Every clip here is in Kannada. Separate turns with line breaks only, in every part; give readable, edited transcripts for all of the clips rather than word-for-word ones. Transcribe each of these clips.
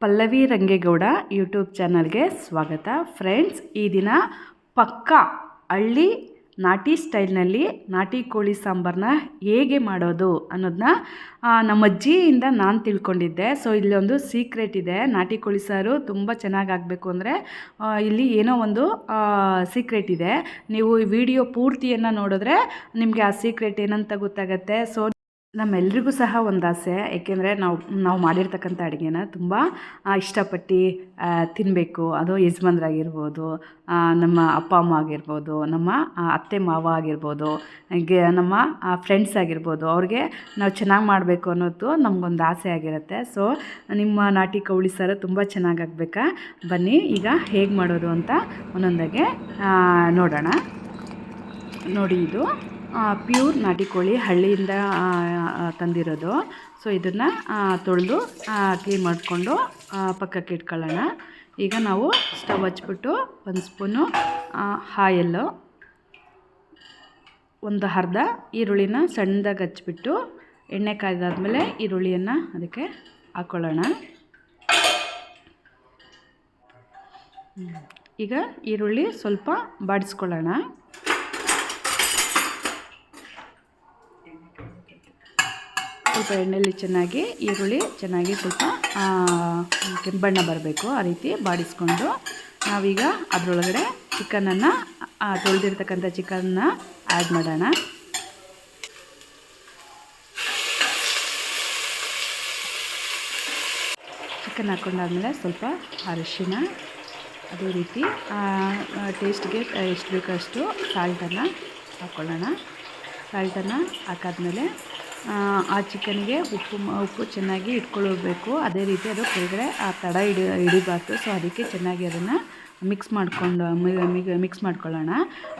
ಪಲ್ಲವಿ ರಂಗೇಗೌಡ ಯೂಟ್ಯೂಬ್ ಚಾನಲ್ಗೆ ಸ್ವಾಗತ. ಫ್ರೆಂಡ್ಸ್, ಈ ದಿನ ಪಕ್ಕಾ ಹಳ್ಳಿ ನಾಟಿ ಸ್ಟೈಲ್ನಲ್ಲಿ ನಾಟಿ ಕೋಳಿ ಸಾಂಬಾರನ್ನ ಹೇಗೆ ಮಾಡೋದು ಅನ್ನೋದನ್ನ ನಮ್ಮ ಅಜ್ಜಿಯಿಂದ ನಾನು ತಿಳ್ಕೊಂಡಿದ್ದೆ. ಸೊ ಇಲ್ಲೊಂದು ಸೀಕ್ರೆಟ್ ಇದೆ. ನಾಟಿ ಕೋಳಿ ಸಾರು ತುಂಬ ಚೆನ್ನಾಗಿ ಆಗಬೇಕು ಅಂದರೆ ಇಲ್ಲಿ ಏನೋ ಒಂದು ಸೀಕ್ರೆಟ್ ಇದೆ. ನೀವು ಈ ವಿಡಿಯೋ ಪೂರ್ತಿಯನ್ನು ನೋಡಿದ್ರೆ ನಿಮಗೆ ಆ ಸೀಕ್ರೆಟ್ ಏನಂತ ಗೊತ್ತಾಗತ್ತೆ. ಸೊ ನಮ್ಮೆಲ್ರಿಗೂ ಸಹ ಒಂದು ಆಸೆ, ಏಕೆಂದರೆ ನಾವು ಮಾಡಿರ್ತಕ್ಕಂಥ ಅಡುಗೆನ ತುಂಬ ಇಷ್ಟಪಟ್ಟು ತಿನ್ನಬೇಕು. ಅದು ಯಜಮಾನ್ರಾಗಿರ್ಬೋದು, ನಮ್ಮ ಅಪ್ಪ ಅಮ್ಮ ಆಗಿರ್ಬೋದು, ನಮ್ಮ ಅತ್ತೆ ಮಾವ ಆಗಿರ್ಬೋದು, ನಮ್ಮ ಫ್ರೆಂಡ್ಸ್ ಆಗಿರ್ಬೋದು, ಅವ್ರಿಗೆ ನಾವು ಚೆನ್ನಾಗಿ ಮಾಡಬೇಕು ಅನ್ನೋದು ನಮಗೊಂದು ಆಸೆ ಆಗಿರುತ್ತೆ. ಸೊ ನಿಮ್ಮ ನಾಟಿ ಕೋಳಿ ಸಾರು ತುಂಬ ಚೆನ್ನಾಗಾಗಬೇಕಾ? ಬನ್ನಿ ಈಗ ಹೇಗೆ ಮಾಡೋದು ಅಂತ ಒಂದೊಂದಾಗೆ ನೋಡೋಣ. ನೋಡಿ, ಇದು ಪ್ಯೂರ್ ನಾಟಿ ಕೋಳಿ ಹಳ್ಳಿಯಿಂದ ತಂದಿರೋದು. ಸೊ ಇದನ್ನು ತೊಳೆದು ಕ್ಲೀನ್ ಮಾಡಿಕೊಂಡು ಪಕ್ಕಕ್ಕೆ ಇಟ್ಕೊಳ್ಳೋಣ. ಈಗ ನಾವು ಸ್ಟವ್ ಹಚ್ಬಿಟ್ಟು ಒಂದು ಸ್ಪೂನು ಆಯಲ್ಲು, ಒಂದು ಅರ್ಧ ಈರುಳ್ಳಿನ ಸಣ್ಣದಾಗಿ ಹಚ್ಬಿಟ್ಟು ಎಣ್ಣೆ ಕಾಯ್ದಾದ್ಮೇಲೆ ಈರುಳ್ಳಿಯನ್ನು ಅದಕ್ಕೆ ಹಾಕ್ಕೊಳ್ಳೋಣ. ಈಗ ಈರುಳ್ಳಿ ಸ್ವಲ್ಪ ಬಾಡಿಸ್ಕೊಳ್ಳೋಣ. ಸ್ವಲ್ಪ ಎಣ್ಣೆಯಲ್ಲಿ ಚೆನ್ನಾಗಿ ಈರುಳ್ಳಿ ಚೆನ್ನಾಗಿ ಸ್ವಲ್ಪ ಕೆಂಪಣ್ಣ ಬರಬೇಕು, ಆ ರೀತಿ ಬಾಡಿಸ್ಕೊಂಡು ನಾವೀಗ ಅದರೊಳಗಡೆ ಚಿಕನನ್ನು ತೊಳೆದಿರ್ತಕ್ಕಂಥ ಚಿಕನ್ನ ಆ್ಯಡ್ ಮಾಡೋಣ. ಚಿಕನ್ ಹಾಕ್ಕೊಂಡಾದ್ಮೇಲೆ ಸ್ವಲ್ಪ ಅರಿಶಿನ, ಅದೇ ರೀತಿ ಟೇಸ್ಟ್ಗೆ ಎಷ್ಟು ಬೇಕೋ ಅಷ್ಟು ಸಾಲ್ಟನ್ನು ಹಾಕ್ಕೊಳ್ಳೋಣ. ಸಾಲ್ಟನ್ನು ಹಾಕಾದ್ಮೇಲೆ ಆ ಚಿಕನ್ಗೆ ಉಪ್ಪು ಚೆನ್ನಾಗಿ ಇಟ್ಕೊಳ್ಬೇಕು. ಅದೇ ರೀತಿ ಅದು ಕೆಳಗಡೆ ತಡ ಹಿಡಿಬಾರ್ದು. ಸೊ ಅದಕ್ಕೆ ಚೆನ್ನಾಗಿ ಅದನ್ನು ಮಿಕ್ಸ್ ಮಾಡ್ಕೊಳ್ಳೋಣ.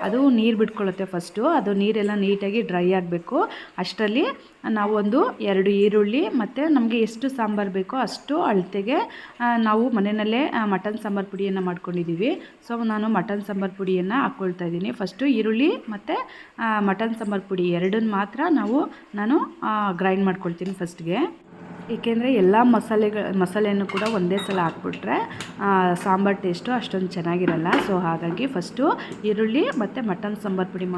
ಅದು ನೀರು ಬಿಟ್ಕೊಳ್ಳುತ್ತೆ ಫಸ್ಟು. ಅದು ನೀರೆಲ್ಲ ನೀಟಾಗಿ ಡ್ರೈ ಆಗಬೇಕು. ಅಷ್ಟರಲ್ಲಿ ನಾವು 2 ಈರುಳ್ಳಿ ಮತ್ತು ನಮಗೆ ಎಷ್ಟು ಸಾಂಬಾರು ಬೇಕೋ ಅಷ್ಟು ಅಳತೆಗೆ ನಾವು ಮನೆಯಲ್ಲೇ ಮಟನ್ ಸಾಂಬಾರು ಪುಡಿಯನ್ನು ಮಾಡ್ಕೊಂಡಿದ್ದೀವಿ. ಸೊ ನಾನು ಮಟನ್ ಸಾಂಬಾರು ಪುಡಿಯನ್ನು ಹಾಕ್ಕೊಳ್ತಾ ಇದ್ದೀನಿ. ಫಸ್ಟು ಈರುಳ್ಳಿ ಮತ್ತು ಮಟನ್ ಸಾಂಬಾರು ಪುಡಿ ಎರಡನ್ನು ಮಾತ್ರ ನಾನು ಗ್ರೈಂಡ್ ಮಾಡ್ಕೊಳ್ತೀನಿ ಫಸ್ಟ್ಗೆ. ಏಕೆಂದರೆ ಎಲ್ಲ ಮಸಾಲೆಯನ್ನು ಕೂಡ ಒಂದೇ ಸಲ ಹಾಕ್ಬಿಟ್ರೆ ಸಾಂಬಾರು ಟೇಸ್ಟು ಅಷ್ಟೊಂದು ಚೆನ್ನಾಗಿರಲ್ಲ. ಸೊ ಹಾಗಾಗಿ ಫಸ್ಟು ಈರುಳ್ಳಿ ಮತ್ತು ಮಟನ್ ಸಾಂಬಾರು ಪುಡಿ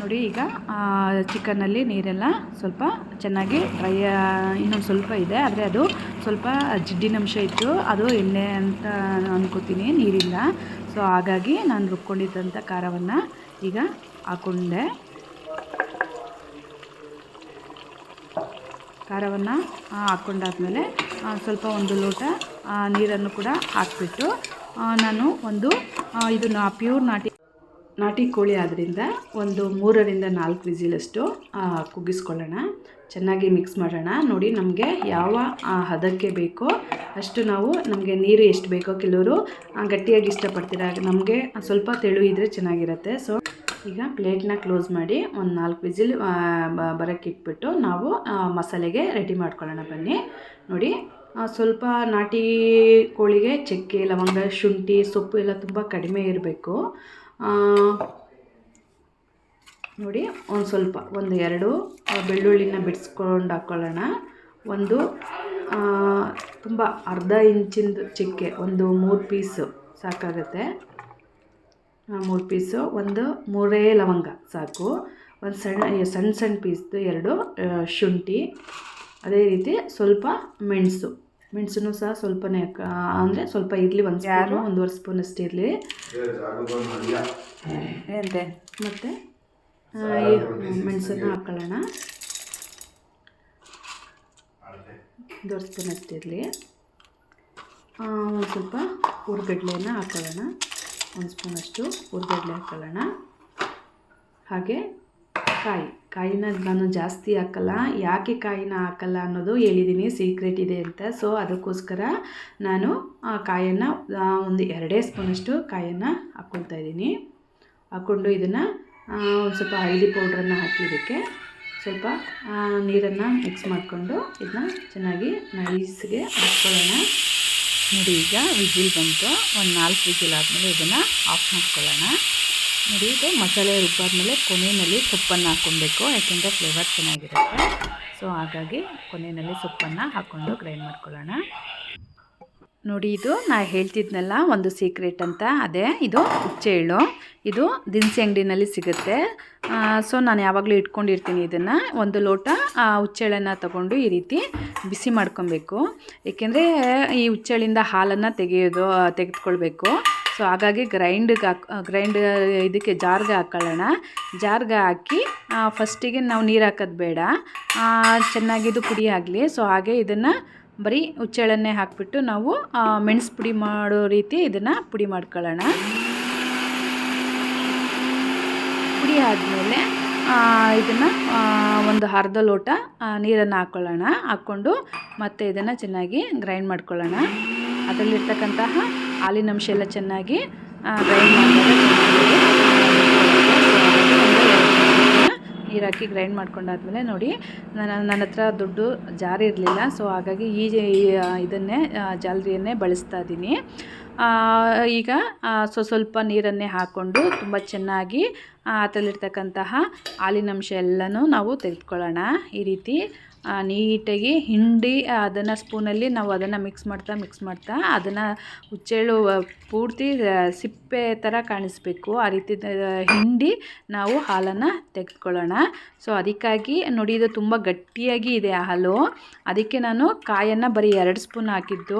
ನೋಡಿ. ಈಗ ಚಿಕನ್ನಲ್ಲಿ ನೀರೆಲ್ಲ ಸ್ವಲ್ಪ ಚೆನ್ನಾಗಿ ಡ್ರೈ, ಇನ್ನೊಂದು ಸ್ವಲ್ಪ ಇದೆ, ಆದರೆ ಅದು ಸ್ವಲ್ಪ ಜಿಡ್ಡಿನಂಶ ಇತ್ತು. ಅದು ಎಣ್ಣೆ ಅಂತ ಅನ್ಕೋತೀನಿ, ನೀರಿಲ್ಲ. ಸೊ ಹಾಗಾಗಿ ನಾನು ರುಬ್ಕೊಂಡಿದ್ದಂಥ ಖಾರವನ್ನು ಈಗ ಹಾಕ್ಕೊಂಡೆ. ಖಾರವನ್ನು ಹಾಕ್ಕೊಂಡಾದ್ಮೇಲೆ ಸ್ವಲ್ಪ 1 ಲೋಟ ನೀರನ್ನು ಕೂಡ ಹಾಕ್ಬಿಟ್ಟು ನಾನು ಇದು ಪ್ಯೂರ್ ನಾಟಿ ಕೋಳಿ ಆದ್ದರಿಂದ 3 ರಿಂದ 4 ವಿಸಿಲಷ್ಟು ಕುಗ್ಗಿಸ್ಕೊಳ್ಳೋಣ. ಚೆನ್ನಾಗಿ ಮಿಕ್ಸ್ ಮಾಡೋಣ. ನೋಡಿ, ನಮಗೆ ಯಾವ ಹದಕ್ಕೆ ಬೇಕೋ ಅಷ್ಟು ನಮಗೆ ನೀರು ಎಷ್ಟು ಬೇಕೋ, ಕೆಲವರು ಗಟ್ಟಿಯಾಗಿ ಇಷ್ಟಪಡ್ತೀರ, ನಮಗೆ ಸ್ವಲ್ಪ ತೆಳು ಇದ್ದರೆ ಚೆನ್ನಾಗಿರುತ್ತೆ. ಸೊ ಈಗ ಪ್ಲೇಟ್ನ ಕ್ಲೋಸ್ ಮಾಡಿ 4 ವಿಸಿಲ್ ಬರೋಕ್ಕೆ ಇಟ್ಬಿಟ್ಟು ನಾವು ಮಸಾಲೆಗೆ ರೆಡಿ ಮಾಡ್ಕೊಳ್ಳೋಣ. ಬನ್ನಿ. ನೋಡಿ, ಸ್ವಲ್ಪ ನಾಟಿ ಕೋಳಿಗೆ ಚಕ್ಕೆ, ಲವಂಗ, ಶುಂಠಿ, ಸೊಪ್ಪು ಎಲ್ಲ ತುಂಬ ಕಡಿಮೆ ಇರಬೇಕು. ನೋಡಿ, ಸ್ವಲ್ಪ 2 ಬೆಳ್ಳುಳ್ಳಿನ ಬಿಡಿಸ್ಕೊಂಡು ಹಾಕ್ಕೊಳ್ಳೋಣ. ತುಂಬ ಅರ್ಧ ಇಂಚಿಂದು ಚಕ್ಕೆ 3 ಪೀಸು ಸಾಕಾಗುತ್ತೆ. 3 ಪೀಸು, 3 ಲವಂಗ ಸಾಕು. ಸಣ್ಣ ಪೀಸ್ದು 2 ಶುಂಠಿ, ಅದೇ ರೀತಿ ಸ್ವಲ್ಪ ಮೆಣಸನ್ನು ಸಹ ಸ್ವಲ್ಪನೇ ಅಂದರೆ ಸ್ವಲ್ಪ ಇರಲಿ, 1-1.5 ಸ್ಪೂನ್ ಅಷ್ಟು ಇರಲಿ. ಮತ್ತು ಮೆಣಸನ್ನು ಹಾಕ್ಕೊಳ್ಳೋಣ. 1.5 ಸ್ಪೂನ್ ಅಷ್ಟಿರಲಿ. ಒಂದು ಸ್ವಲ್ಪ ಹುರ್ಗಡ್ಲೆಯನ್ನು ಹಾಕ್ಕೊಳ್ಳೋಣ. 1 ಸ್ಪೂನಷ್ಟು ಹುರ್ಗಡ್ಲೆ ಹಾಕ್ಕೊಳ್ಳೋಣ. ಹಾಗೆ ಕಾಯಿನ ನಾನು ಜಾಸ್ತಿ ಹಾಕಲ್ಲ. ಯಾಕೆ ಕಾಯಿನ ಹಾಕಲ್ಲ ಅನ್ನೋದು ಹೇಳಿದ್ದೀನಿ, ಸೀಕ್ರೆಟ್ ಇದೆ ಅಂತ. ಸೊ ಅದಕ್ಕೋಸ್ಕರ ನಾನು ಕಾಯನ್ನು 2 ಸ್ಪೂನಷ್ಟು ಕಾಯನ್ನು ಹಾಕ್ಕೊಳ್ತಾ ಇದ್ದೀನಿ. ಹಾಕ್ಕೊಂಡು ಇದನ್ನು ಒಂದು ಸ್ವಲ್ಪ ಹಳದಿ ಪೌಡ್ರನ್ನು ಹಾಕಿ ಇದಕ್ಕೆ ಸ್ವಲ್ಪ ನೀರನ್ನು ಮಿಕ್ಸ್ ಮಾಡಿಕೊಂಡು ಇದನ್ನ ಚೆನ್ನಾಗಿ ನೈಸ್ಗೆ ಹಾಕ್ಕೊಳ್ಳೋಣ. ನೋಡಿ, ಈಗ ವಿಸಿಲ್ ಬಂತು. 4 ವಿಸಿಲ್ ಆದಮೇಲೆ ಇದನ್ನು ಆಫ್ ಮಾಡ್ಕೊಳ್ಳೋಣ. ನೋಡಿ, ಇದು ಮಸಾಲೆ ರುಬ್ಬಾದ್ಮೇಲೆ ಕೊನೆಯಲ್ಲಿ ಸೊಪ್ಪನ್ನು ಹಾಕ್ಕೊಬೇಕು, ಯಾಕೆಂದರೆ ಫ್ಲೇವರ್ ಚೆನ್ನಾಗಿರುತ್ತೆ. ಸೊ ಹಾಗಾಗಿ ಕೊನೆಯಲ್ಲಿ ಸೊಪ್ಪನ್ನು ಹಾಕ್ಕೊಂಡು ಗ್ರೈಂಡ್ ಮಾಡ್ಕೊಳ್ಳೋಣ. ನೋಡಿ, ಇದು ನಾ ಹೇಳ್ತಿದ್ನಲ್ಲ ಒಂದು ಸೀಕ್ರೆಟ್ ಅಂತ, ಅದೇ ಇದು ಹುಚ್ಚೆಳ್ಳು. ಇದು ದಿನಸಿ ಅಂಗಡಿನಲ್ಲಿ ಸಿಗುತ್ತೆ. ಸೊ ನಾನು ಯಾವಾಗಲೂ ಇಟ್ಕೊಂಡಿರ್ತೀನಿ ಇದನ್ನು. ಒಂದು ಲೋಟ ಹುಚ್ಚೆಳ್ಳನ್ನು ತಗೊಂಡು ಈ ರೀತಿ ಬಿಸಿ ಮಾಡ್ಕೊಬೇಕು, ಏಕೆಂದರೆ ಈ ಹುಚ್ಚೆಳ್ಳಿಂದ ಹಾಲನ್ನು ತೆಗೆದುಕೊಳ್ಬೇಕು. ಸೊ ಹಾಗಾಗಿ ಗ್ರೈಂಡ್ ಇದಕ್ಕೆ ಜಾರ್ಗೆ ಹಾಕ್ಕೊಳ್ಳೋಣ. ಜಾರ್ಗೆ ಹಾಕಿ ಫಸ್ಟಿಗೆ ನಾವು ನೀರು ಹಾಕೋದು ಬೇಡ, ಚೆನ್ನಾಗಿದು ಪುಡಿ ಆಗಲಿ. ಸೊ ಹಾಗೆ ಇದನ್ನು ಬರೀ ಹುಚ್ಚೆಳ್ಳನ್ನೇ ಹಾಕಿಬಿಟ್ಟು ನಾವು ಮೆಣಸು ಪುಡಿ ಮಾಡೋ ರೀತಿ ಇದನ್ನು ಪುಡಿ ಮಾಡ್ಕೊಳ್ಳೋಣ. ಪುಡಿ ಆದಮೇಲೆ ಇದನ್ನು ಒಂದು ಅರ್ಧ ಲೋಟ ನೀರನ್ನು ಹಾಕ್ಕೊಳ್ಳೋಣ. ಹಾಕ್ಕೊಂಡು ಮತ್ತು ಇದನ್ನು ಚೆನ್ನಾಗಿ ಗ್ರೈಂಡ್ ಮಾಡ್ಕೊಳ್ಳೋಣ. ಅದರಲ್ಲಿರ್ತಕ್ಕಂತಹ ಹಾಲಿನಂಶ ಎಲ್ಲ ಚೆನ್ನಾಗಿ ಗ್ರೈಂಡ್ ಮಾಡಿದಾಗ ನೀರು ಹಾಕಿ ಗ್ರೈಂಡ್ ಮಾಡ್ಕೊಂಡಾದ್ಮೇಲೆ ನೋಡಿ, ನನ್ನ ಹತ್ರ ದೊಡ್ಡ ಜಾರ್ ಇರಲಿಲ್ಲ. ಸೊ ಹಾಗಾಗಿ ಇದನ್ನೇ ಜಾಲರಿಯನ್ನೇ ಬಳಸ್ತಾ ಇದ್ದೀನಿ. ಈಗ ಸ್ವಲ್ಪ ನೀರನ್ನೇ ಹಾಕ್ಕೊಂಡು ತುಂಬ ಚೆನ್ನಾಗಿ ಅದರಲ್ಲಿರ್ತಕ್ಕಂತಹ ಹಾಲಿನಂಶ ಎಲ್ಲನೂ ನಾವು ತೆಗೆದುಕೊಳ್ಳೋಣ. ಈ ರೀತಿ ನೀಟಾಗಿ ಹಿಂಡಿ ಅದನ್ನು ಸ್ಪೂನಲ್ಲಿ ನಾವು ಅದನ್ನು ಮಿಕ್ಸ್ ಮಾಡ್ತಾ ಅದನ್ನು ಹುಚ್ಚೆಳ್ಳು ಪೂರ್ತಿ ಸಿಪ್ಪೆ ಥರ ಕಾಣಿಸ್ಬೇಕು. ಆ ರೀತಿ ಹಿಂಡಿ ನಾವು ಹಾಲನ್ನು ತೆಗೆದುಕೊಳ್ಳೋಣ. ಸೊ ಅದಕ್ಕಾಗಿ ನೋಡಿ, ಇದು ತುಂಬ ಗಟ್ಟಿಯಾಗಿ ಇದೆ ಹಾಲು. ಅದಕ್ಕೆ ನಾನು ಕಾಯನ್ನು ಬರೀ 2 ಸ್ಪೂನ್ ಹಾಕಿದ್ದು.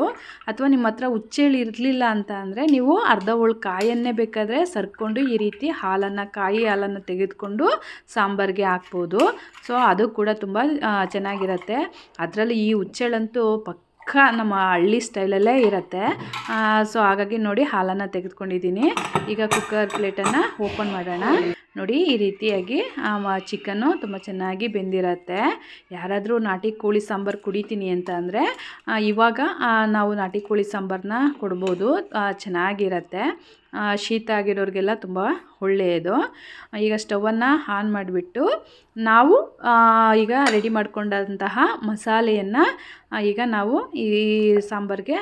ಅಥವಾ ನಿಮ್ಮ ಹತ್ರ ಹುಚ್ಚೆಳ್ಳು ಇರಲಿಲ್ಲ ಅಂತ ಅಂದರೆ ನೀವು ಅರ್ಧ ಹೋಳು ಕಾಯನ್ನೇ ಬೇಕಾದರೆ ಸರ್ಕೊಂಡು ಈ ರೀತಿ ಕಾಯಿ ಹಾಲನ್ನು ತೆಗೆದುಕೊಂಡು ಸಾಂಬಾರಿಗೆ ಹಾಕ್ಬೋದು. ಸೊ ಅದು ಕೂಡ ತುಂಬ ಚೆನ್ನಾಗಿರುತ್ತೆ. ಅದರಲ್ಲಿ ಈ ಹುಚ್ಚೆಳ್ಳಂತೂ ನಮ್ಮ ಹಳ್ಳಿ ಸ್ಟೈಲಲ್ಲೇ ಇರುತ್ತೆ. ಸೊ ಹಾಗಾಗಿ ನೋಡಿ, ಹಾಲನ್ನು ತೆಗೆದುಕೊಂಡಿದ್ದೀನಿ. ಈಗ ಕುಕ್ಕರ್ ಪ್ಲೇಟನ್ನು ಓಪನ್ ಮಾಡೋಣ. ನೋಡಿ, ಈ ರೀತಿಯಾಗಿ ಚಿಕನ್ನು ತುಂಬ ಚೆನ್ನಾಗಿ ಬೆಂದಿರುತ್ತೆ. ಯಾರಾದರೂ ನಾಟಿ ಕೋಳಿ ಸಾಂಬಾರು ಕುಡಿತೀನಿ ಅಂತ ಅಂದರೆ ಇವಾಗ ನಾವು ನಾಟಿ ಕೋಳಿ ಸಾಂಬಾರನ್ನ ಕೊಡ್ಬೋದು, ಚೆನ್ನಾಗಿರುತ್ತೆ. ಶೀತ ಆಗಿರೋರಿಗೆಲ್ಲ ತುಂಬ ಒಳ್ಳೆಯದು. ಈಗ ಸ್ಟವನ್ನು ಆನ್ ಮಾಡಿಬಿಟ್ಟು ನಾವು ಈಗ ರೆಡಿ ಮಾಡ್ಕೊಂಡಂತಹ ಮಸಾಲೆಯನ್ನು ಈಗ ನಾವು ಈ ಸಾಂಬಾರಿಗೆ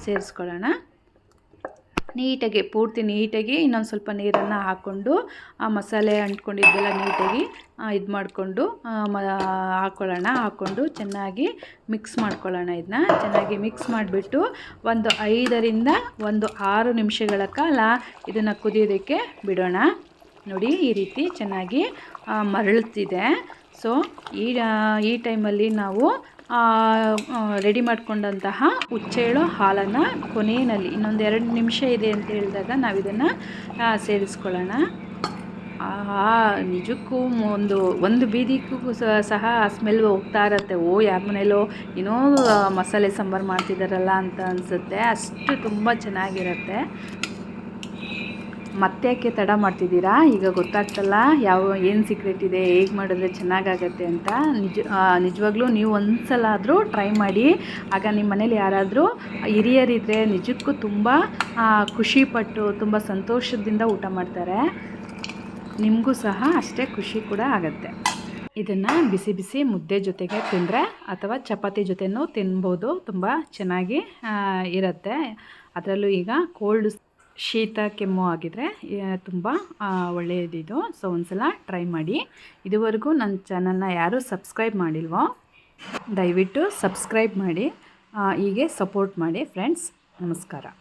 ಸೇರಿಸ್ಕೊಳ್ಳೋಣ. ಪೂರ್ತಿ ನೀಟಾಗಿ ಇನ್ನೊಂದು ಸ್ವಲ್ಪ ನೀರನ್ನು ಹಾಕ್ಕೊಂಡು ಆ ಮಸಾಲೆ ಅಂಟ್ಕೊಂಡಿದ್ದೆಲ್ಲ ನೀಟಾಗಿ ಇದು ಮಾಡಿಕೊಂಡು ಹಾಕ್ಕೊಂಡು ಚೆನ್ನಾಗಿ ಮಿಕ್ಸ್ ಮಾಡ್ಕೊಳ್ಳೋಣ. ಇದನ್ನ ಚೆನ್ನಾಗಿ ಮಿಕ್ಸ್ ಮಾಡಿಬಿಟ್ಟು ಒಂದು 5ರಿಂದ 6 ನಿಮಿಷಗಳ ಕಾಲ ಇದನ್ನು ಕುದಿಯೋದಕ್ಕೆ ಬಿಡೋಣ. ನೋಡಿ, ಈ ರೀತಿ ಚೆನ್ನಾಗಿ ಮರಳುತ್ತಿದೆ. ಸೊ ಈ ಟೈಮಲ್ಲಿ ನಾವು ರೆಡಿ ಮಾಡ್ಕೊಂಡಂತಹ ಹುಚ್ಚೆಳ್ಳು ಹಾಲನ್ನು ಕೊನೆಯಲ್ಲಿ ಇನ್ನೊಂದು 2 ನಿಮಿಷ ಇದೆ ಅಂತ ಹೇಳಿದಾಗ ನಾವು ಇದನ್ನು ಸೇರಿಸ್ಕೊಳ್ಳೋಣ. ನಿಜಕ್ಕೂ ಒಂದು ಬೀದಿಗೂ ಸಹ ಸ್ಮೆಲ್ ಹೋಗ್ತಾ ಇರುತ್ತೆ. ಯಾರ ಮನೇಲೋ ಏನೋ ಮಸಾಲೆ ಸಾಂಬಾರು ಮಾಡ್ತಿದ್ದಾರಲ್ಲ ಅಂತ ಅನಿಸುತ್ತೆ. ಅಷ್ಟು ತುಂಬ ಚೆನ್ನಾಗಿರುತ್ತೆ. ಮತ್ತೆ ಯಾಕೆ ತಡ ಮಾಡ್ತಿದ್ದೀರಾ? ಈಗ ಗೊತ್ತಾಗ್ತಲ್ಲ ಏನು ಸೀಕ್ರೆಟ್ ಇದೆ, ಹೇಗೆ ಮಾಡಿದ್ರೆ ಚೆನ್ನಾಗಾಗತ್ತೆ ಅಂತ. ನಿಜವಾಗ್ಲೂ ನೀವು ಒಂದು ಸಲ ಆದರೂ ಟ್ರೈ ಮಾಡಿ. ಆಗ ನಿಮ್ಮ ಮನೇಲಿ ಯಾರಾದರೂ ಹಿರಿಯರಿದ್ದರೆ ನಿಜಕ್ಕೂ ತುಂಬ ಖುಷಿಪಟ್ಟು ತುಂಬ ಸಂತೋಷದಿಂದ ಊಟ ಮಾಡ್ತಾರೆ. ನಿಮಗೂ ಸಹ ಅಷ್ಟೇ ಖುಷಿ ಕೂಡ ಆಗುತ್ತೆ. ಇದನ್ನು ಬಿಸಿ ಬಿಸಿ ಮುದ್ದೆ ಜೊತೆಗೆ ತಿಂದರೆ ಅಥವಾ ಚಪಾತಿ ಜೊತೆನೂ ತಿನ್ಬೋದು, ತುಂಬ ಚೆನ್ನಾಗಿ ಇರುತ್ತೆ. ಅದರಲ್ಲೂ ಈಗ ಶೀತ ಕೆಮ್ಮು ಆಗಿದರೆ ತುಂಬ ಒಳ್ಳೆಯದಿದು. ಸೊ ಒಂದ್ಸಲ ಟ್ರೈ ಮಾಡಿ. ಇದುವರೆಗೂ ನನ್ನ ಚಾನಲ್ನ ಯಾರೂ ಸಬ್ಸ್ಕ್ರೈಬ್ ಮಾಡಿಲ್ವೋ ದಯವಿಟ್ಟು ಸಬ್ಸ್ಕ್ರೈಬ್ ಮಾಡಿ, ಹೀಗೆ ಸಪೋರ್ಟ್ ಮಾಡಿ ಫ್ರೆಂಡ್ಸ್. ನಮಸ್ಕಾರ.